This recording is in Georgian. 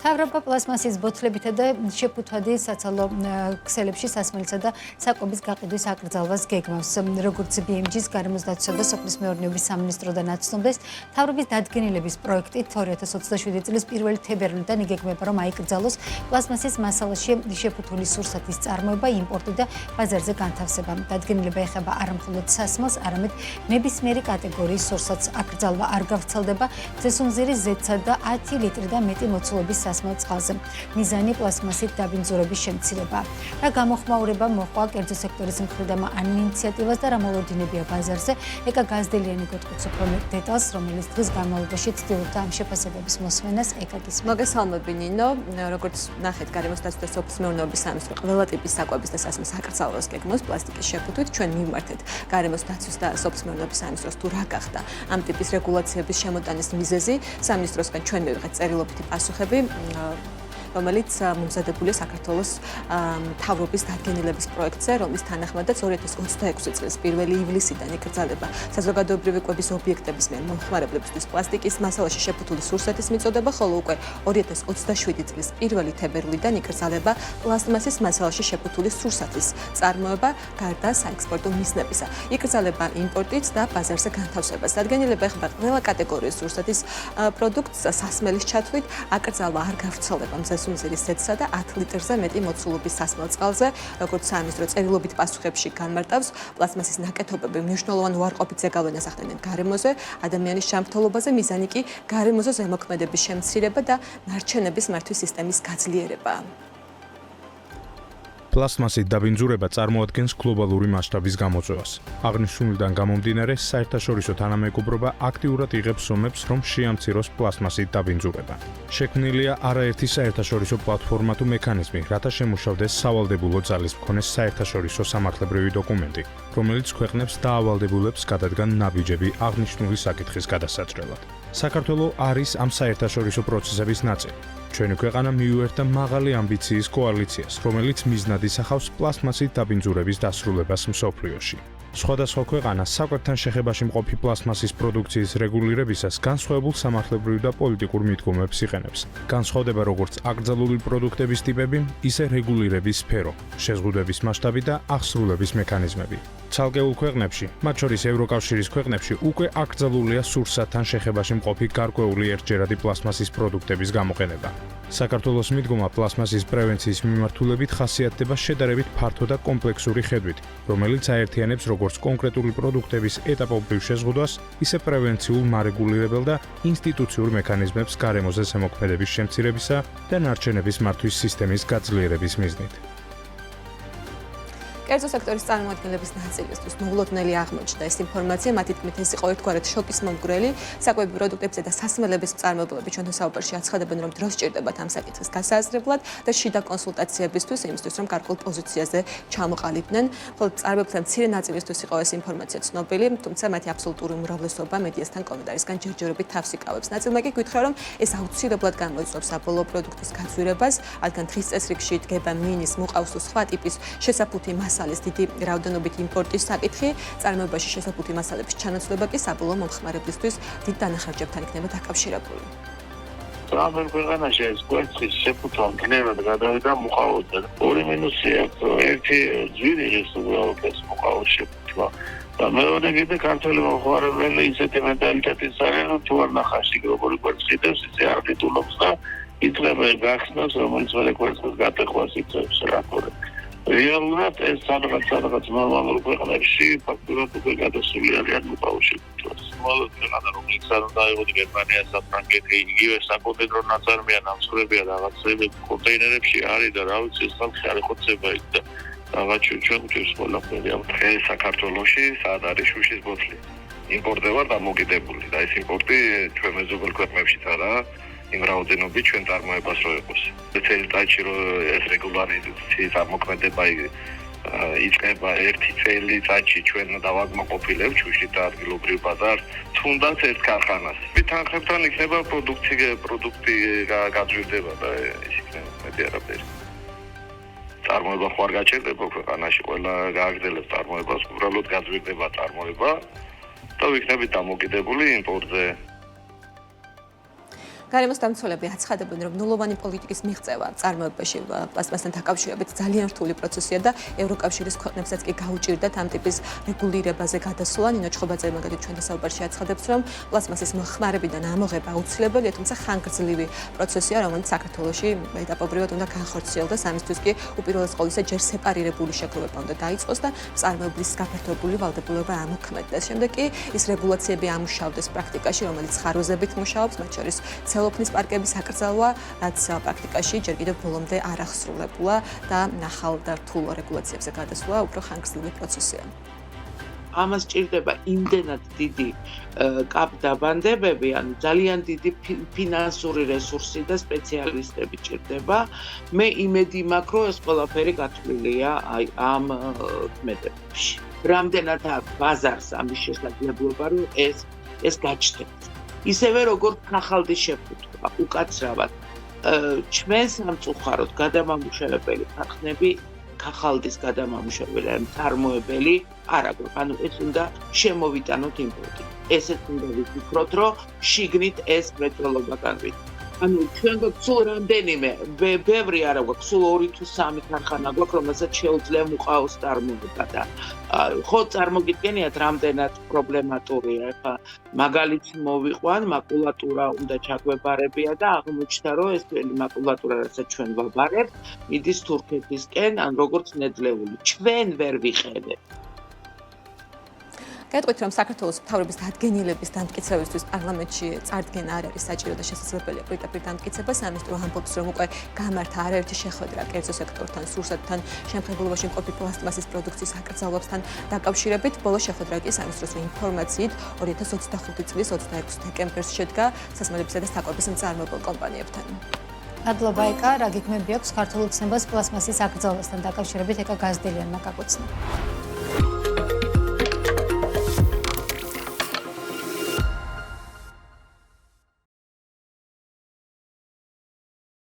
მთავრობა პლასმასის ბოთლებითა და შეფუთვადი საცალო ქსელებში სასმელისა და საკვების გაყიდვის აკრძალვას გეგმავს. Როგორც BMG-ს გარემოს დაცვისა და სოფლის მეურნეობის სამინისტროდან აცნობდეს, მთავრობის დადგენილების პროექტით 2027 წლის 1 თებერვლიდან იგეგმება, რომ აიკრძალოს პლასმასის მასალაში შეფუთული სურსათის წარმოება, იმპორტი და ბაზარზე განთავსება. დადგენილება ეხება არა მხოლოდ სასმელს, არამედ ნებისმიერი კატეგორიის სურსათს. აკრძალვა არ გავრცელდება ძესუმზირის ზეთსა და 10 ლიტრი და მეტი მოცულობის სასმელ წყალზე. მიზანი პლასმასით დაბინძურების შემცირებაა. რა გამოხმაურება მოჰყვა კერძო სექტორის მხრიდან ამ ინიციატივას და რა მოლოდინებია ბაზარზე, ეკა გაზდელიანი გვეტყვის უფრო მეტ დეტალს, რომელიც დღის განმავლობაში ცდილობდა ამ შეფასებების მოსმენას ეკაგის. მოგესალმები ნინო, როგორც ნახეთ, გარემოს დაცვის და სოფლის მეურნეობის სამინისტრო ყველა ტიპის საკვების და სასმლის აკრძალვას გეგმავს პლასტიკის შეფუთვით. ჩვენ მივმართეთ გარემოს დაცვის და სოფლის მეურნეობის სამინისტროს თუ რა გახდა ამ ტიპის რეგულაციების შემოტანის მიზეზი. სამინისტროსგან ჩვენ მივიღეთ წერილობითი პასუხები, რომელიც მომზადებულია საქართველოს მთავრობის დადგენილების პროექტზე, რომლის თანახმადაც 2026 წლის 1 ივლისიდან იკრძალება საზოგადოებრივი კვების ობიექტების მიერ მომხმარებლებისთვის პლასტიკის მასალაში შეფუთული სურსათის მიწოდება, ხოლო უკვე 2027 წლის 1 თებერვლიდან იკრძალება პლასტმასის მასალაში შეფუთული სურსათის წარმოება, გარდა საექსპორტო მიზნებისა. იკრძალება იმპორტიც და ბაზარზე განთავსებას. დადგენილება ეხება ყველა კატეგორიის სურსათის პროდუქტს სასმელის ჩათვლით, აკრძალვა არ გავრცელდება სუმზირის ზეთსა და 10 ლიტრზე მეტი მოცულობის სასმელ წყალზე, როგორც სამინისტრო წერილობით პასუხებში განმარტავს, პლასმასის ნაკეთობები მნიშვნელოვან უარყოფით ზეგავლენას ახდენენ გარემოზე, ადამიანის ჯანმრთელობაზე, მიზანი კი გარემოზე ზემოქმედების შემცირება და ნარჩენების მართვის სისტემის გაძლიერება. პლასმასით დაბინძურება წარმოადგენს გლობალური მასშტაბის გამოწვევას. აღნიშნულიდან გამომდინარე, საერთაშორისო თანამეგობრობა აქტიურად იღებს ომებს, რომ შეამციროს პლასმასით დაბინძურება. შექმნილია არაერთი საერთაშორისო პლატფორმა თუ მექანიზმი, რათა შემუშავდეს სავალდებულო ძალის მქონე საერთაშორისო სამართლებრივი დოკუმენტი, რომელიც ქვეყნებს დაავალდებულებს გადადგან ნაბიჯები აღნიშნული საკითხის გადასაჭრელად. საქართველოს არის ამ საერთაშორისო პროცესების ნაწილი. ჩვენი ქვეყანა მიუერთა მაღალი ამბიციის კოალიციას, რომელიც მიზნად ისახავს პლასმასით დაბინძურების დასრულებას მსოფლიოში. სხვადასხვა ქვეყანა საკვებთან შეხებაში მყოფი პლასმასის პროდუქციის რეგულირებისას განსხვავებულ სამართლებრივ და პოლიტიკურ მიდგომებს იყენებს. განსხვავდება როგორც აკრძალული პროდუქტების ტიპები, ისე რეგულირების სფერო, შეზღუდვების მასშტაბი და აღსრულების მექანიზმები. ცალკეულ ქვეყნებში, მათ შორის ევროკავშირის ქვეყნებში, უკვე აკრძალულია სურსათთან შეხებაში მყოფი გარკვეული ერთჯერადი პლასმასის პროდუქტების გამოყენება. საქართველოს მიდგომა პლასმასის პრევენციის მიმართულებით ხასიათდება შედარებით ფართო და კომპლექსური ხედვით, რომელიც აერთიანებს როგორც კონკრეტული პროდუქტების ეტაპობრივ შეზღუდვას, ისე პრევენციულ მარეგულირებელ და ინსტიტუციურ მექანიზმებს გარემოზე ზემოქმედების შემცირებისა და ნარჩენების მართვის სისტემის გაძლიერების მიზნით. კერძო სექტორის წარმომადგენლების ნაწილისთვის მოულოდნელი აღმოჩნდა ეს ინფორმაცია, მათი თქმით ეს იყო ერთგვარად შოკის მომგვრელი. საკვები პროდუქტებისა და სასმელების მწარმოებლები ჩვენთან საუბარში აცხადებენ, რომ დრო სჭირდებათ ამ საკითხის გასააზრებლად და შიდა კონსულტაციებისთვის, იმისთვის, რომ გარკვეულ პოზიციაზე ჩამოყალიბდნენ. მხოლოდ მწარმოებელთა მცირე ნაწილისთვის იყო ეს ინფორმაცია ცნობილი, თუმცა მათი აბსოლუტური უმრავლესობა მედიასთან კომენტარისგან ჯერჯერობით თავს იკავებს. ნაწილმა კი გითხრა, რომ ეს აუცილებლად გამოიწვევს საბოლოო პროდუქტის გაცვლებას, რადგან დღის წესრიგში იდგება მინის, მოყავს თუ სხვა ტიპის შესაფუთი მასალის დიდი რაოდენობით იმპორტის საკითხი, წარმოებაში შესაფუთი მასალების ჩანაცვლება კი საბოლოო მომხმარებლისთვის დიდ დანახარჯებთან იქნება დაკავშირებული. Am ქვეყანაში ეს კვერცხის შეფუთვა მგნელად გადავიდა მუყაოზე. ორი მინუსი აქვს, ერთი ძვირი ის უბრალოდ ეს მუყაოს შეფუთვა. და მეორე კიდე ქართველი მომხმარებელი ისეთი მენტალიტეტის არიან, რომ თუ არ ნახაში როგორი კვერცხი დევს, ისე არ გიტულობს და იწება გახსნას, რომელიც მე კვერცხის გატეხვას იწევს რაკორე. რეალურად ეს სადღაც ნორმალურ ქვეყნებში ფაქტურად უკვე გადასული არიან მუყაოს შეფუთვას. Molot ქვეყანა რომელიც არ უნდა იყოს გერმანია, საფრანგეთი, იგივე საკონტეინერო ნაწარმია, ნამსხვრებია რაღაცები კონტეინერებში არის და რა ვიცი ეს ხალხი არ ეხოცება იქ და რაღაც ჩვენ გვჭირს ყველაფერი ამ დღეს საქართველოში სად არის შუშის ბოთლი. იმპორტება დამოკიდებული და ეს იმპორტი ჩვენ მეზობელ ქვეყნებშიც არა იმ რაოდენობით ჩვენ წარმოებას რო იყოს. წელიწადში რო ეს რეგულარიზაციის ამოქმედება იწყება ერთი წელიწადში ჩვენ დავაკმაყოფილებთ შუშით და ადგილობრივ ბაზარს, თუნდაც ერთ ქარხანას. თანხებთან იქნება პროდუქტი გაძვირდება და ის იქნება მეტი არაფერი. წარმოება ხო არ გაჩერდება ქვეყანაში, ყველა გააგრძელებს წარმოებას, უბრალოდ გაძვირდება წარმოება და ვიქნებით დამოკიდებული იმპორტზე. გარემოს დამცველები აცხადებენ, რომ ნულოვანი პოლიტიკის მიღწევა წარმოებაში პლასტმასთან დაკავშირებით ძალიან რთული პროცესია და ევროკავშირის ქვეყნებსაც კი გაუჭირდათ ამ ტიპის რეგულირებაზე გადასვლა. ნინო ჩხობაძე მაგალითად ჩვენთან საუბარში აცხადებს, რომ პლასტმასის მოხმარებიდან ამოღება აუცილებელია, თუმცა ხანგრძლივი პროცესია, რომელიც საქართველოში ეტაპობრივად უნდა განხორციელდეს. ამისთვის კი უპირველეს ყოვლისა ჯერ სეპარირებული შეგროვება უნდა დაიწყოს და მწარმოებლის გაფართოებული ვალდებულება ამოქმედდეს. შემდეგ კი ის რეგულაციები ამუშავდეს პრაქტიკაში, რომელიც ხარვეზებით მუშაობს, მათ შორის ცელოფნის პარკების აკრძალვა, რაც პრაქტიკაში ჯერ კიდევ ბოლომდე არ აღსრულებულა და ახალ და რთულ რეგულაციებზე გადასვლა უფრო ხანგრძლივი პროცესია. ამას ჭირდება იმდენად დიდი კაპდაბანდებები, ანუ ძალიან დიდი ფინანსური რესურსი და სპეციალისტები ჭირდება. მე იმედი მაქვს, რომ ეს ყველაფერი გათვლილია აი ამ ქმედებებში. რამდენად აქვს ბაზარს ამის შესაძლებლობა, რომ ეს გაჩნდეს. ისევე როგორც ახალდის შეფუთვა, უკაცრავად ჩვენ სამწუხაროდ გადამამუშავებელი ხალხები ხალდის გადამამუშავებელი წარმოებელი არ აქვს. ანუ ეს უნდა შემოვიტანოთ იმპორტი. ესეც უნდა ვიფიქროთ, რომ შიგნით ეს მრეწველობა განვითარდეს. ანუ ჩვენ გვაქვს სულ რამდენიმე, ბევრი არა გვაქვს, სულ 2 თუ 3 ქარხანა გვაქვს, რომელსაც შეუძლია მუყაოს წარმოება და ხო წარმოგიდგენიათ რამდენად პრობლემატურია. ეხლა მაგალითს მოვიყვან, მაკულატურა უნდა ჩაგვებარებია და აღმოჩნდა, რომ ეს მაკულატურა, რასაც ჩვენ ვაბარებთ, მიდის თურქეთისკენ, ან როგორც ნედლეული. ჩვენ ვერ ვიყენებთ. გეტყვით, რომ საქართველოს მთავრობის დადგენილების დამტკიცებისთვის პარლამენტში წარდგენა არ არის საჭირო და შესაძლებელია პირდაპირ დამტკიცება. სამინისტრო ამბობს, რომ უკვე გამართა არაერთი შეხვედრა კერძო სექტორთან, სურსათთან, შემხებულობაში მყოფი პლასტმასის პროდუქციის აკრძალვასთან დაკავშირებით. ბოლო შეხვედრა კი სამინისტროს ინფორმაციით 2025 წლის 26 დეკემბერს შედგა სასმელებისა და საკვების მწარმოებელ კომპანიებთან. მადლობა ეკა, რა გეგმები აქვს ქართულ ოცნებას პლასმასის აკრძალვასთან დაკავშირებით ეკა გაზდელიანმა გაგოცნა.